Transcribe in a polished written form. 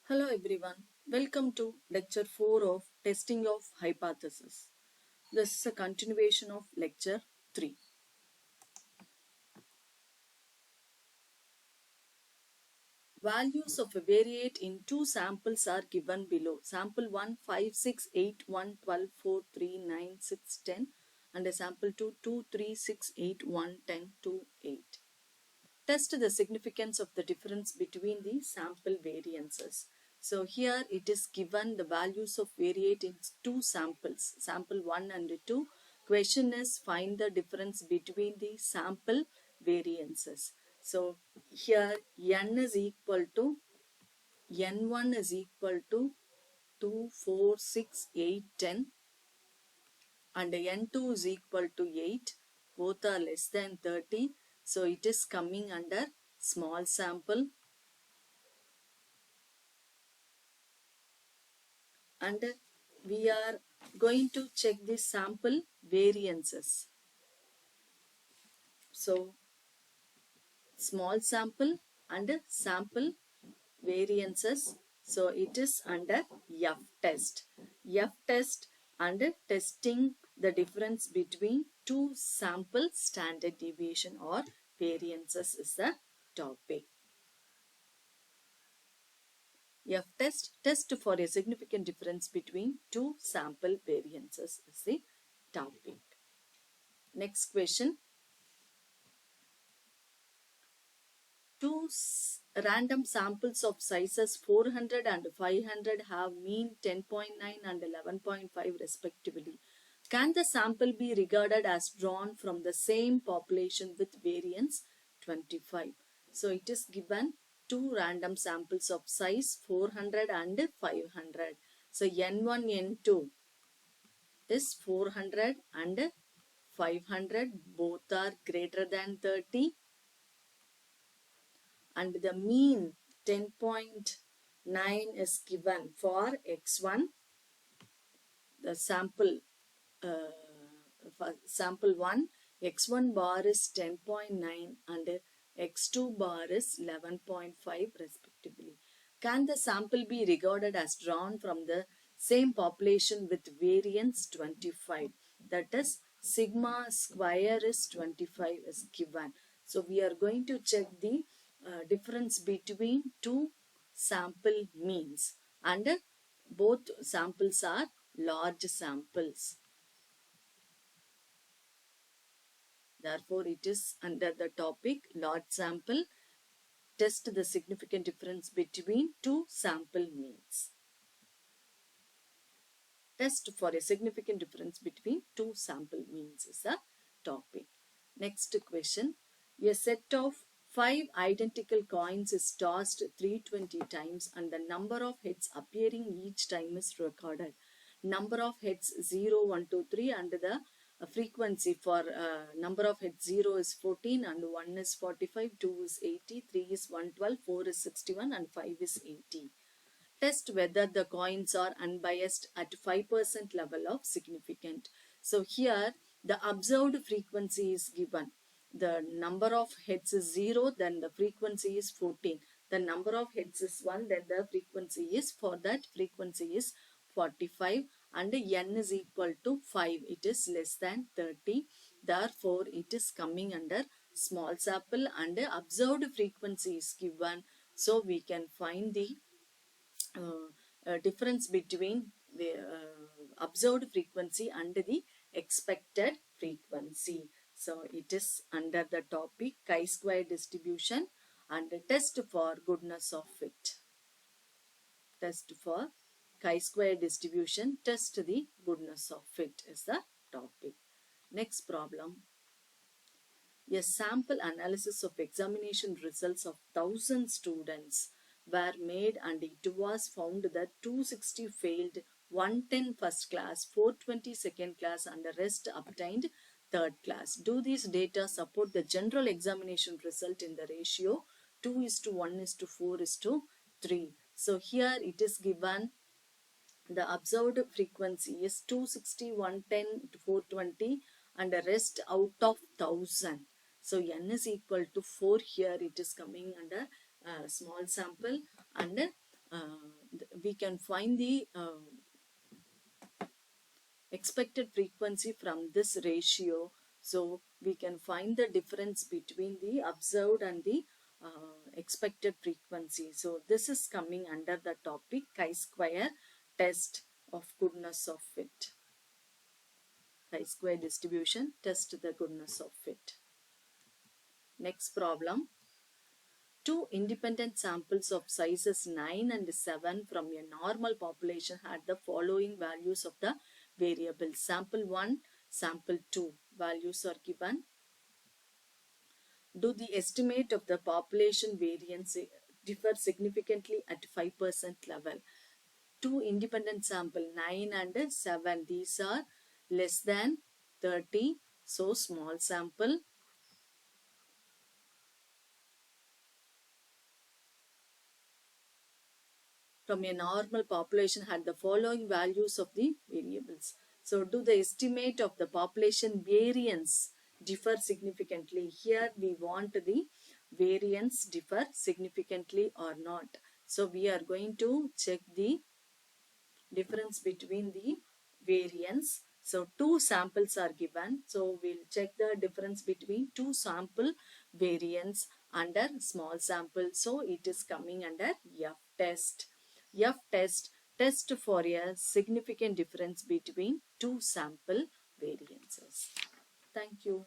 Hello everyone, welcome to lecture 4 of testing of hypothesis. This is a continuation of lecture 3. Values of a variate in two samples are given below. Sample 1 5, 6, 8, 1, 12, 4, 3, 9, 6, 10 and a sample 2 2, 3, 6, 8, 1, 10, 2, 8. Test the significance of the difference between the sample variances. So here it is given the values of variate in two samples, sample 1 and 2. Question is find the difference between the sample variances. So here n is equal to n1 is equal to 2, 4, 6, 8, 10 and n2 is equal to 8. Both are less than 30. So it is coming under small sample, and we are going to check the sample variances. So small sample and sample variances. So it is under F test. F test and testing the difference between two sample standard deviation or variances is the topic. F test, test for a significant difference between two sample variances is the topic. Next question. Two random samples of sizes 400 and 500 have mean 10.9 and 11.5 respectively. Can the sample be regarded as drawn from the same population with variance 25? So it is given two random samples of size 400 and 500. So N1, N2 is 400 and 500. Both are greater than 30. And the mean 10.9 is given for x1. The sample sample 1, x1 bar is 10.9 and x2 bar is 11.5 respectively. Can the sample be regarded as drawn from the same population with variance 25? That is sigma square is 25 is given. So we are going to check the difference between two sample means, and both samples are large samples. Therefore, it is under the topic large sample. Test the significant difference between two sample means. Test for a significant difference between two sample means is the topic. Next question. A set of 5 identical coins is tossed 320 times and the number of heads appearing each time is recorded. Number of heads 0, 1, 2, 3 and the frequency for number of heads 0 is 14 and 1 is 45, 2 is 80, 3 is 112, 4 is 61 and 5 is 80. Test whether the coins are unbiased at 5% level of significant. So here the observed frequency is given. The number of heads is 0, then the frequency is 14. The number of heads is 1, then the frequency is, for that frequency is 45 and n is equal to 5. It is less than 30. Therefore, it is coming under small sample and observed frequency is given. So, we can find the difference between the observed frequency and the expected frequency. So it is under the topic chi-square distribution and test for goodness of fit. Test for chi-square distribution, test the goodness of fit is the topic. Next problem. A sample analysis of examination results of 1,000 students were made and it was found that 260 failed, 110 first class, 420 second class and the rest obtained third class. Do these data support the general examination result in the ratio 2:1:4:3? So here it is given the observed frequency is 260, 110, 420 and the rest out of 1,000. So n is equal to 4. Here it is coming under small sample and we can find the expected frequency from this ratio. So we can find the difference between the observed and the expected frequency. So this is coming under the topic chi-square test of goodness of fit. Chi-square distribution, test the goodness of fit. Next problem. Two independent samples of sizes 9 and 7 from a normal population had the following values of the variables. Sample 1, sample 2. Values are given. Do the estimate of the population variance differ significantly at 5% level? Two independent sample 9 and 7. These are less than 30. So small sample. From a normal population had the following values of the variables. So do the estimate of the population variance differ significantly? Here we want the variance differ significantly or not. So we are going to check the difference between the variance. So two samples are given. So we'll check the difference between two sample variance under small sample. So it is coming under F test. F test, test for a significant difference between two sample variances. Thank you.